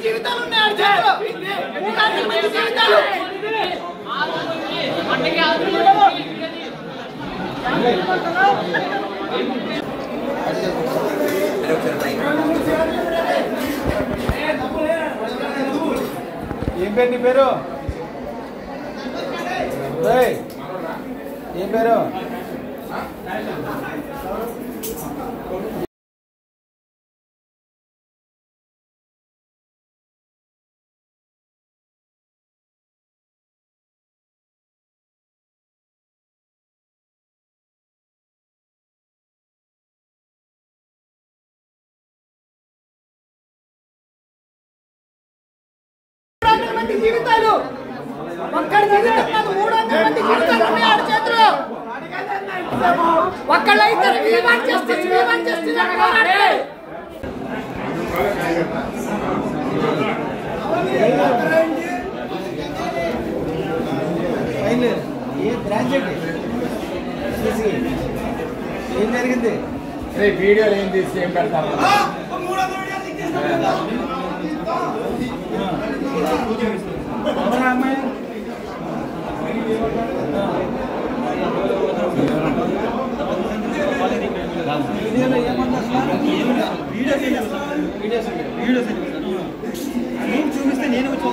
జీవితాలు ఉన్నాయి ఆడి చేతిలో. 300 మంది జీవితాలు. ఏం పేరు నీ పేరు? ఏం పేరు? జీవితాలు ఒక్కడి జీవితం కాదు 300 మంది జీవితాలు ఉన్నాయి ఆడి చేతిలో. ఒక్కళ్ళైతే ఏం జరిగింది? వీడియోలు ఏం తీసి ఏం పెడతారు? అమ్మాయి వీడియోలో ఏమన్నా వీడియోస్ నేను చూపిస్తే నేను వచ్చి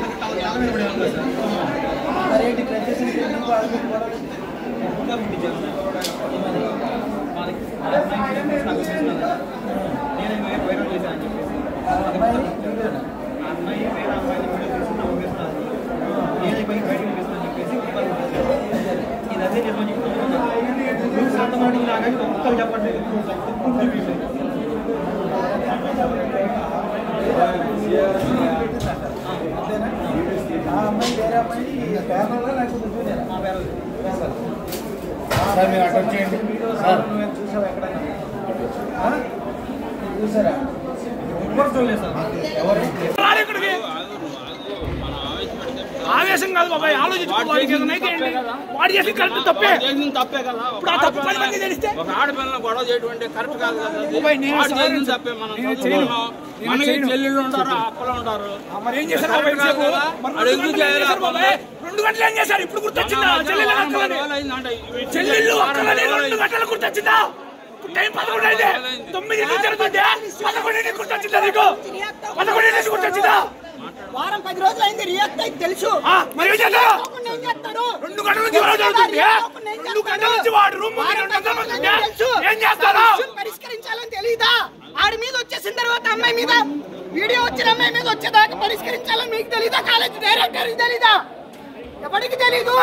మరేంటి ప్రజెషన్ నేను వైరల్ చేశాను అని చెప్పేసి అమ్మాయి వేరే అమ్మాయిని వీడియో తీసుకుని నవ్వుపిస్తున్నాను, నేను బయటకు పంపిస్తాను అని చెప్పేసి ఇది అదే నిజమని చెప్తున్నాను. రూల్స్ అర్థమాడి లాగా ఒక్కరు చెప్పట్లేదు. అమ్మాయి వేరే అమ్మాయి పేపర్లో లేకపోతే సార్ మీరు అటు వచ్చేయండి సార్. నువ్వు చూసావా ఎక్కడైనా? చూసారా? ఎవరు చూడలేదు సార్. ఎవరు ఆవేశం కాదు బాబాయ్, ఆలోచించుకోవాలి. వాడు చేసి కరెక్ట్ తప్పే కదా. ఇప్పుడు ఆ తప్పు 10 మంది తెలిస్తే ఒక ఆడపిల్లలు గొడవ చేయడం కరెక్ట్ కాదు కదా. తప్పే. మనం మనకి చెల్లెళ్ళు ఉంటారు, అప్పలు ఉంటారు. మరి ఏం చేశారు? 2 గంటలు ఏం చేశారు? ఇప్పుడు గుర్తొచ్చిందా? చెల్లెళ్ళు అక్కలని 2 గంటలు గుర్తొచ్చిందా? టైం 11 అయితే 9 జరుగుతుంటే 11 గుర్తొచ్చిందా నీకు? 11 గుర్తొచ్చిందా? వారం 10 రోజులు అయింది. రియాక్ట్ అయితే తెలుసు. మరి ఏం చేస్తారు? 2 గంటల నుంచి జరుగుతుంది. 2 గంటల నుంచి వాడు రూమ్ ఏం చేస్తారు? పరిష్కరించాలని తెలీదా? ఆడి మీద వచ్చేసిన తర్వాత అమ్మాయి మీద వీడియో వచ్చిన అమ్మాయి మీద వచ్చేదాకా పరిష్కరించాలని మీకు తెలీదా? కాలేజ్ డైరెక్టర్కి తెలీదా? ఎవరికి తెలీదు?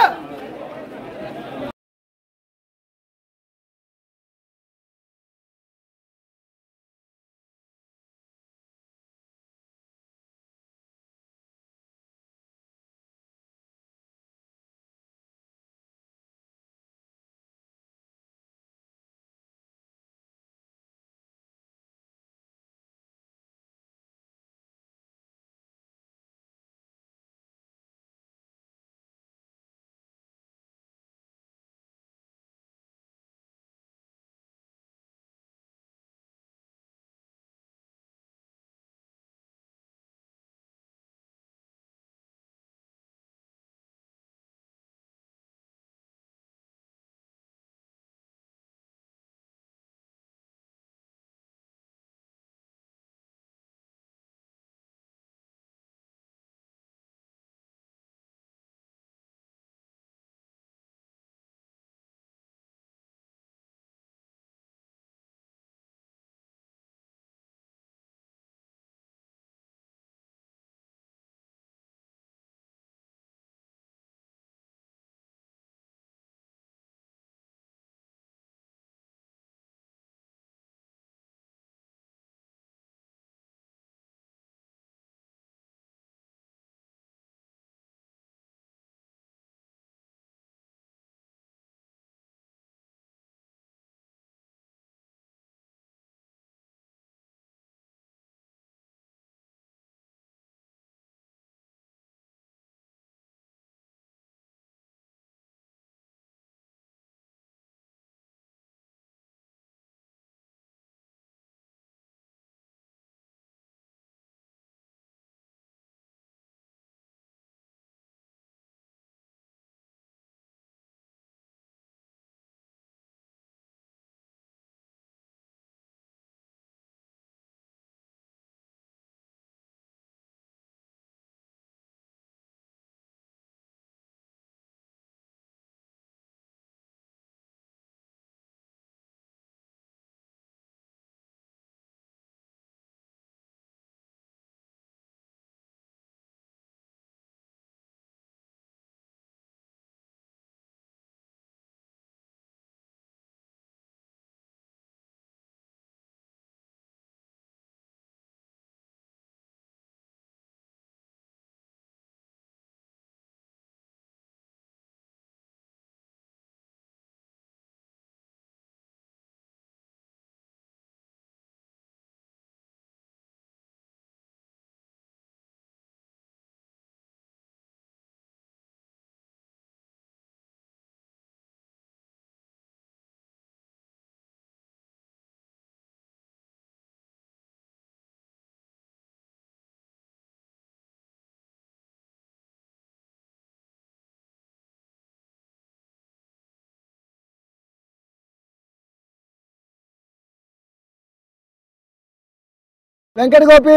Venkata Gopi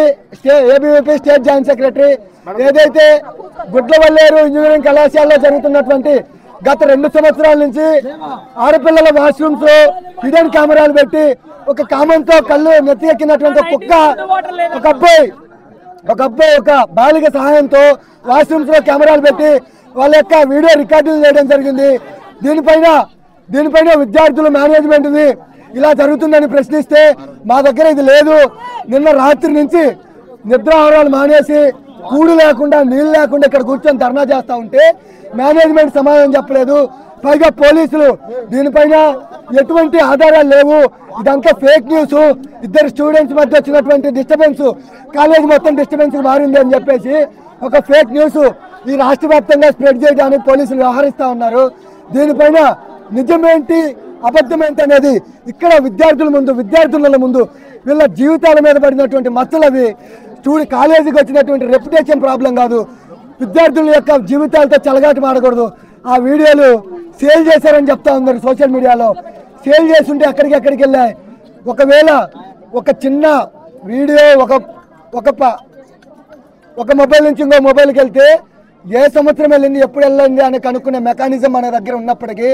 ABVP state joint secretary. ఏదైతే గుడ్లవల్లేరు ఇంజనీరింగ్ కళాశాలలో జరుగుతున్నటువంటి గత 2 సంవత్సరాల నుంచి ఆడపిల్లల వాష్రూమ్స్ లో హిడెన్ కెమెరాలు పెట్టి ఒక కామంతో కళ్ళు నెత్తికెక్కినటువంటి ఒక అబ్బాయి ఒక బాలిక సహాయంతో వాష్రూమ్స్ లో కెమెరాలు పెట్టి వాళ్ళ యొక్క వీడియో రికార్డులు చేయడం జరిగింది. దీనిపైన విద్యార్థులు మేనేజ్మెంట్ ఇలా జరుగుతుందని ప్రశ్నిస్తే మా దగ్గర ఇది లేదు. నిన్న రాత్రి నుంచి నిద్రాహారాలు మానేసి కూడు లేకుండా నీళ్లు లేకుండా ఇక్కడ కూర్చొని ధర్నా చేస్తూ ఉంటే మేనేజ్మెంట్ సమాధానం చెప్పలేదు. పైగా పోలీసులు దీనిపైన ఎటువంటి ఆధారాలు లేవు, ఇదంతా ఫేక్ న్యూస్, 2 స్టూడెంట్స్ మధ్య వచ్చినటువంటి డిస్టర్బెన్స్ కాలేజ్ మొత్తం డిస్టర్బెన్స్ మారింది అని చెప్పేసి ఒక ఫేక్ న్యూస్ ఈ రాష్ట్ర వ్యాప్తంగా స్ప్రెడ్ చేయడానికి పోలీసులు వ్యవహరిస్తూ ఉన్నారు. దీనిపైన నిజమేంటి అబద్ధమేంటి అనేది ఇక్కడ విద్యార్థుల ముందు వీళ్ళ జీవితాల మీద పడినటువంటి మచ్చలు అవి. కాలేజీకి వచ్చినటువంటి రెప్యుటేషన్ ప్రాబ్లం కాదు, విద్యార్థుల యొక్క జీవితాలతో చెలగాట మాడకూడదు. ఆ వీడియోలు సేల్ చేశారని చెప్తా ఉన్నారు సోషల్ మీడియాలో. సేల్ చేస్తుంటే ఎక్కడికి వెళ్ళాయి. ఒకవేళ ఒక చిన్న వీడియో ఒక మొబైల్ నుంచి ఇంకో మొబైల్కి వెళ్తే ఏ సంవత్సరం వెళ్ళింది, ఎప్పుడు వెళ్ళింది అని కనుక్కునే మెకానిజం మన దగ్గర ఉన్నప్పటికీ